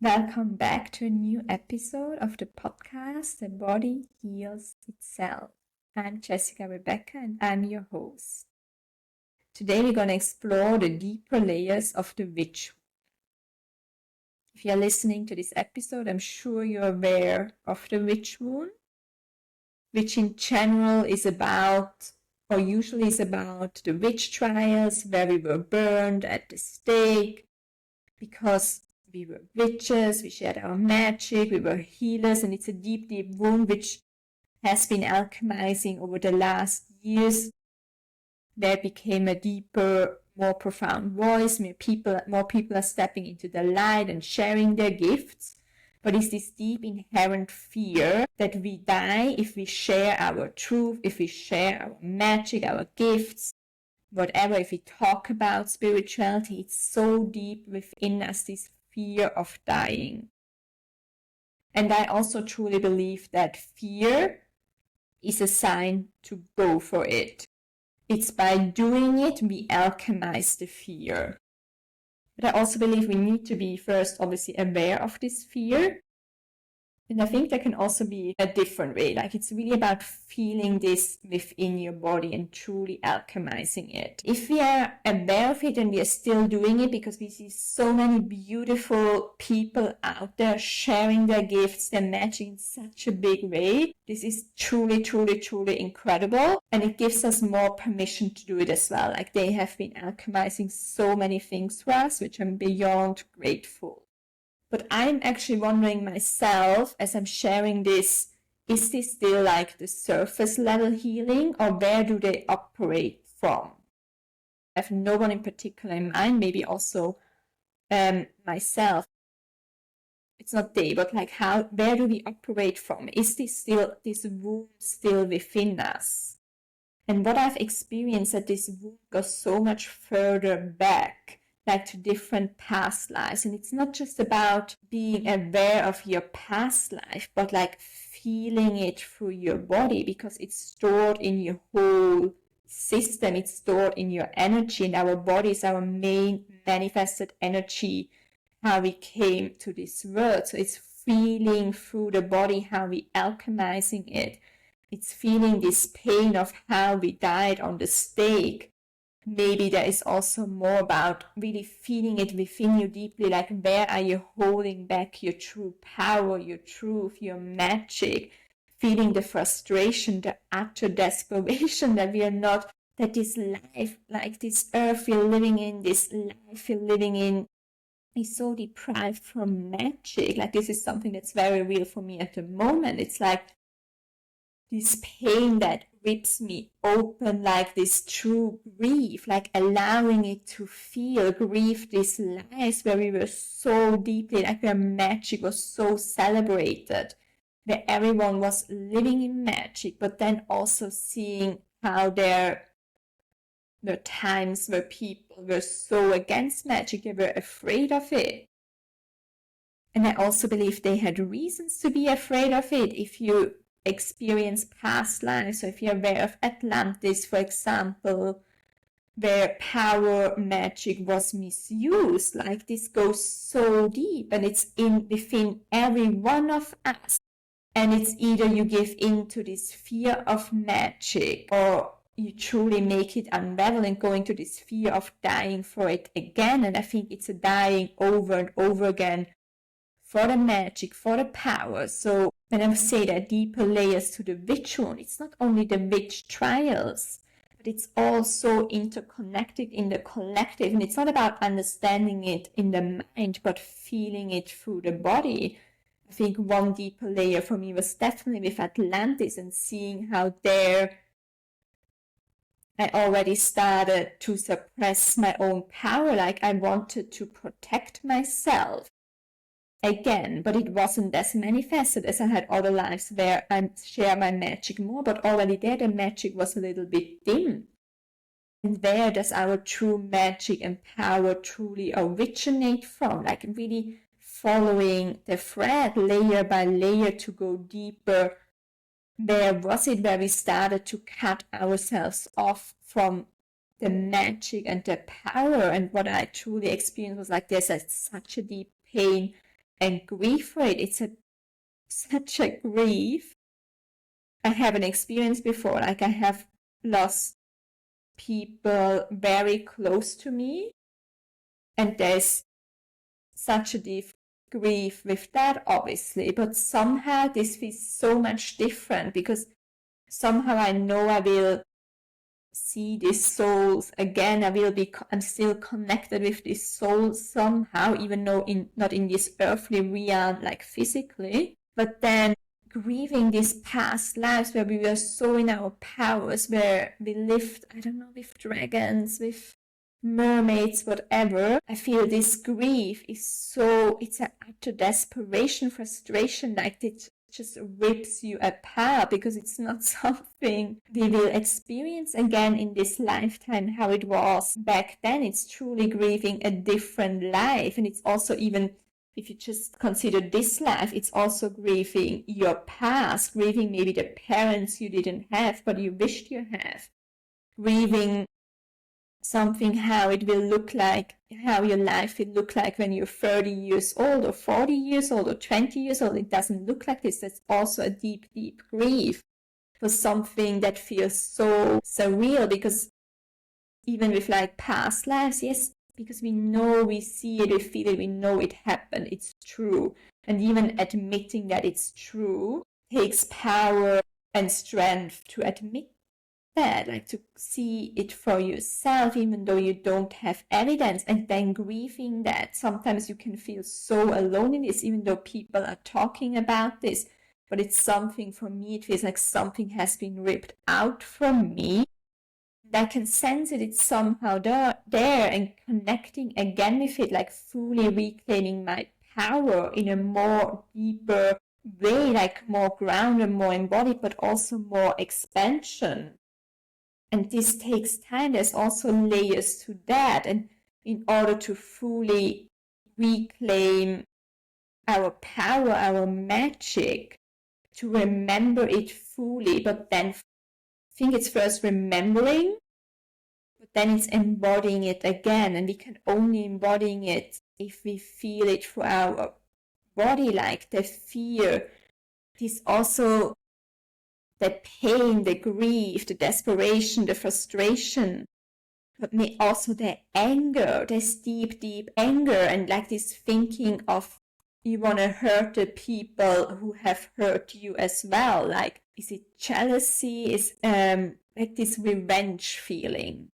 Welcome back to a new episode of the podcast, The Body Heals Itself. I'm Jessica Rebecca and I'm your host. Today we're going to explore the deeper layers of the witch. If you're listening to this episode, I'm sure you're aware of the witch wound, which in general is about, or usually is about, the witch trials where we were burned at the stake because we were witches, we shared our magic, we were healers, and it's a deep, deep wound which has been alchemizing over the last years. There became a deeper, more profound voice, more people are stepping into the light and sharing their gifts. But it's this deep inherent fear that we die if we share our truth, if we share our magic, our gifts, whatever, if we talk about spirituality. It's so deep within us, this fear of dying. And I also truly believe that fear is a sign to go for it. It's by doing it we alchemize the fear. But I also believe we need to be first obviously aware of this fear. And I think there can also be a different way. Like, it's really about feeling this within your body and truly alchemizing it. If we are aware of it and we are still doing it because we see so many beautiful people out there sharing their gifts, their magic in such a big way, this is truly, truly, truly incredible. And it gives us more permission to do it as well. Like, they have been alchemizing so many things for us, which I'm beyond grateful. But I'm actually wondering myself, as I'm sharing this, is this still like the surface level healing, or where do they operate from? I have no one in particular in mind, maybe also myself. It's not they, but like where do we operate from? Is this wound still within us? And what I've experienced, that this wound goes so much further back, like to different past lives. And it's not just about being aware of your past life, but like feeling it through your body, because it's stored in your whole system. It's stored in your energy, and our body is our main manifested energy, how we came to this world. So it's feeling through the body how we alchemizing it. It's feeling this pain of how we died on the stake. Maybe there is also more about really feeling it within you deeply, like where are you holding back your true power, your truth, your magic, feeling the frustration, the utter desperation that we are not, that this life, like this earth we're living in, this life we're living in, is so deprived from magic. Like, this is something that's very real for me at the moment. It's like this pain that rips me open, like this true grief, like allowing it to feel grief, these lives where we were so deeply, like where magic was so celebrated, where everyone was living in magic, but then also seeing how there were times where people were so against magic, they were afraid of it. And I also believe they had reasons to be afraid of it. If you experience past lives, so if you're aware of Atlantis, for example, where power magic was misused, like this goes so deep, and it's within every one of us. And it's either you give in to this fear of magic, or you truly make it unravel and go into this fear of dying for it again. And I think it's a dying over and over again for the magic, for the power. So when I say there are deeper layers to the witch wound, it's not only the witch trials, but it's also interconnected in the collective. And it's not about understanding it in the mind, but feeling it through the body. I think one deeper layer for me was definitely with Atlantis, and seeing how there I already started to suppress my own power. Like, I wanted to protect myself again, but it wasn't as manifested as I had other lives where I share my magic more, but already there the magic was a little bit dim. And where does our true magic and power truly originate from? Like, really following the thread layer by layer to go deeper. Where was it where we started to cut ourselves off from the magic and the power? And what I truly experienced was like, there's such a deep pain and grieve for it. It's such a grief. I haven't experienced before. Like, I have lost people very close to me, and there's such a deep grief with that, obviously, but somehow this feels so much different, because somehow I know I will see these souls again. I'm still connected with this soul somehow, even though not in this earthly realm, like physically. But then grieving these past lives where we were so in our powers, where we lived, I don't know, with dragons, with mermaids, whatever. I feel this grief is it's an utter desperation, frustration, like it just rips you apart, because it's not something we will experience again in this lifetime how it was back then. It's truly grieving a different life. And it's also, even if you just consider this life, it's also grieving your past, grieving maybe the parents you didn't have but you wished you have, grieving something, how it will look like, how your life will look like when you're 30 years old or 40 years old or 20 years old. It doesn't look like this. That's also a deep, deep grief for something that feels so surreal, because even with like past lives, yes, because we know, we see it, we feel it, we know it happened, it's true. And even admitting that it's true takes power and strength to admit that, like to see it for yourself, even though you don't have evidence. And then grieving that, sometimes you can feel so alone in this, even though people are talking about this. But it's something, for me, it feels like something has been ripped out from me. I can sense it, it's somehow there, and connecting again with it, like fully reclaiming my power in a more deeper way, like more grounded, more embodied, but also more expansion. And this takes time. There's also layers to that. And in order to fully reclaim our power, our magic, to remember it fully, but then I think it's first remembering, but then it's embodying it again. And we can only embodying it if we feel it through our body, like the fear, this also the pain, the grief, the desperation, the frustration, but also the anger, this deep, deep anger, and like this thinking of you want to hurt the people who have hurt you as well. Like, is it jealousy? Is like this revenge feeling?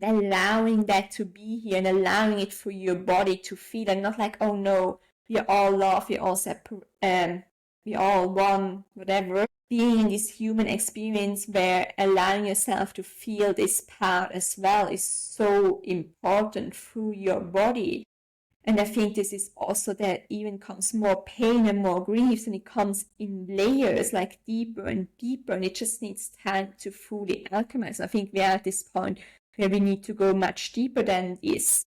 And allowing that to be here, and allowing it for your body to feel, and not like, oh no, we all love, we all separate, we all one, whatever. Being in this human experience where allowing yourself to feel this part as well is so important through your body. And I think this is also that even comes more pain and more griefs, and it comes in layers, like deeper and deeper, and it just needs time to fully alchemize. I think we are at this point where we need to go much deeper than this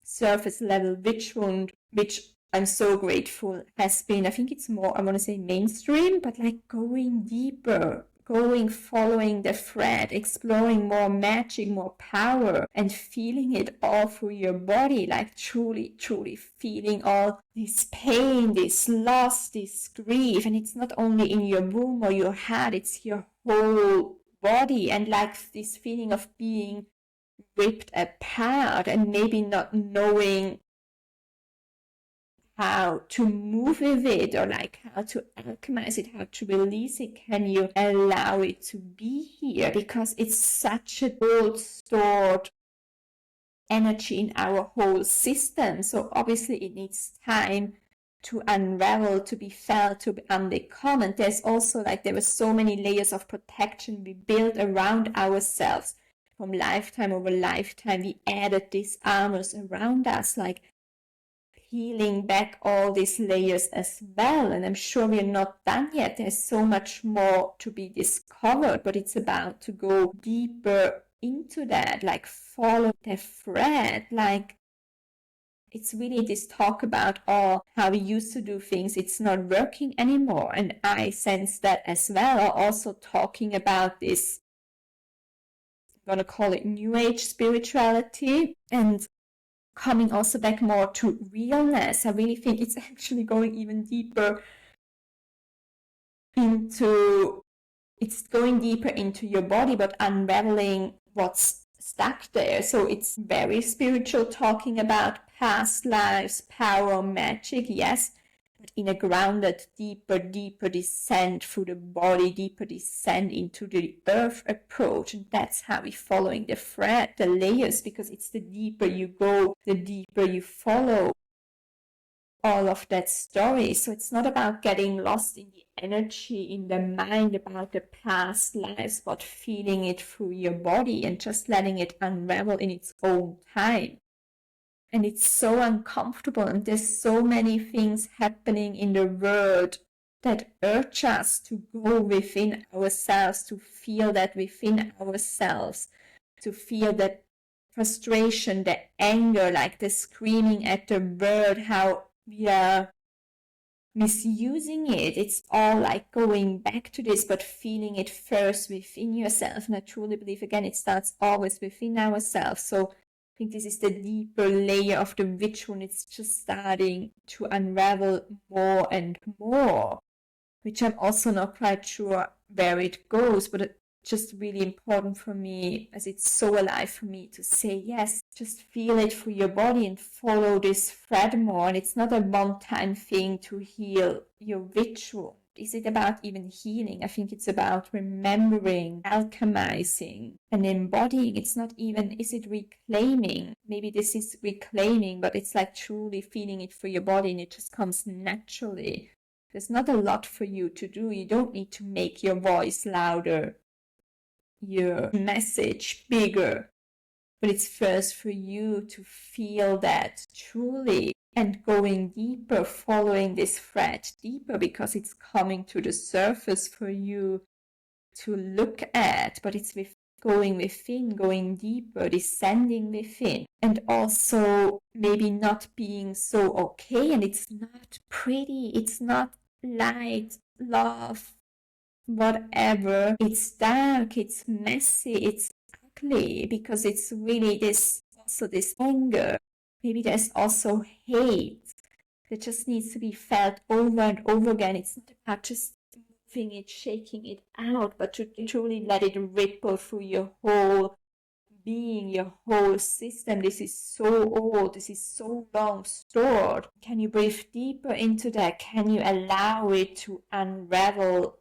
surface level witch wound, which I'm so grateful has been, I think it's more, I want to say mainstream, but like going deeper, following the thread, exploring more magic, more power, and feeling it all through your body, like truly, truly feeling all this pain, this loss, this grief. And it's not only in your womb or your heart, it's your whole body, and like this feeling of being ripped apart and maybe not knowing how to move with it, or like how to alchemize it, how to release it. Can you allow it to be here? Because it's such a old stored energy in our whole system. So obviously it needs time to unravel, to be felt, to unbecome. And there's also like, there were so many layers of protection we built around ourselves from lifetime over lifetime. We added these armors around us, like peeling back all these layers as well. And I'm sure we're not done yet. There's so much more to be discovered, but it's about to go deeper into that, like follow the thread. Like, it's really this talk about how we used to do things, it's not working anymore. And I sense that as well. Also talking about this, I'm going to call it new age spirituality, and coming also back more to realness. I really think it's actually going even deeper into your body, but unraveling what's stuck there. So it's very spiritual, talking about past lives, power, magic, yes, but in a grounded, deeper descent through the body, deeper descent into the earth approach. And that's how we're following the thread, the layers, because it's the deeper you go, the deeper you follow all of that story. So it's not about getting lost in the energy, in the mind about the past lives, but feeling it through your body and just letting it unravel in its own time. And it's so uncomfortable, and there's so many things happening in the world that urge us to go within ourselves, to feel that within ourselves, to feel that frustration, the anger, like the screaming at the world, how we are misusing it. It's all like going back to this, but feeling it first within yourself. And I truly believe, again, it starts always within ourselves. So I think this is the deeper layer of the ritual, and it's just starting to unravel more and more, which I'm also not quite sure where it goes, but it's just really important for me, as it's so alive for me, to say, yes, just feel it through your body and follow this thread more. And it's not a one-time thing to heal your ritual. Is it about even healing? I think it's about remembering, alchemizing, and embodying. It's not even, is it reclaiming? Maybe this is reclaiming, but it's like truly feeling it through your body, and it just comes naturally. There's not a lot for you to do. You don't need to make your voice louder, your message bigger. But it's first for you to feel that truly, and going deeper, following this thread deeper, because it's coming to the surface for you to look at. But it's going within, going deeper, descending within, and also maybe not being so okay. And it's not pretty, it's not light, love, whatever. It's dark, it's messy, it's ugly, because it's really this anger. Maybe there's also hate that just needs to be felt over and over again. It's not about just moving it, shaking it out, but to truly let it ripple through your whole being, your whole system. This is so old, this is so long stored. Can you breathe deeper into that? Can you allow it to unravel,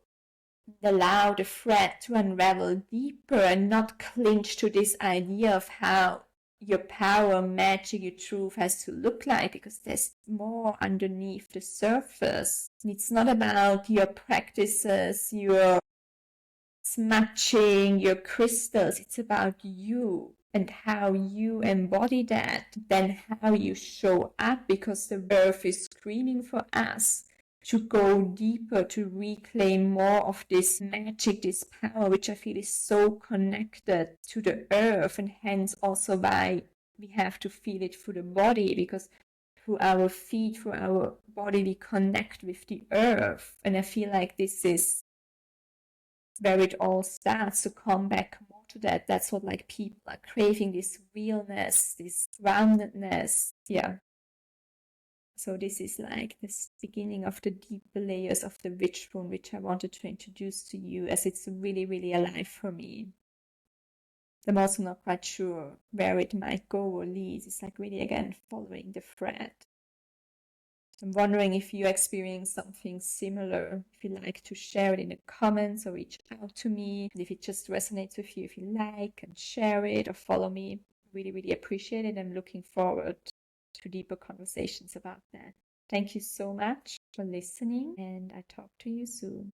allow the thread to unravel deeper, and not clinch to this idea of how your power, magic, your truth has to look like, because there's more underneath the surface. And it's not about your practices, your smudging, your crystals. It's about you and how you embody that, then how you show up, because the earth is screaming for us to go deeper, to reclaim more of this magic, this power, which I feel is so connected to the earth, and hence also why we have to feel it through the body, because through our feet, through our body, we connect with the earth. And I feel like this is where it all starts to come back more to that. That's what like people are craving, this realness, this groundedness. Yeah. So this is like this beginning of the deeper layers of the ritual, which I wanted to introduce to you, as it's really, really alive for me. I'm also not quite sure where it might go or lead. It's like really, again, following the thread. I'm wondering if you experience something similar. If you'd like to share it in the comments or reach out to me. And if it just resonates with you, if you like and share it or follow me, really, really appreciate it. I'm looking forward to deeper conversations about that. Thank you so much for listening, and I talk to you soon.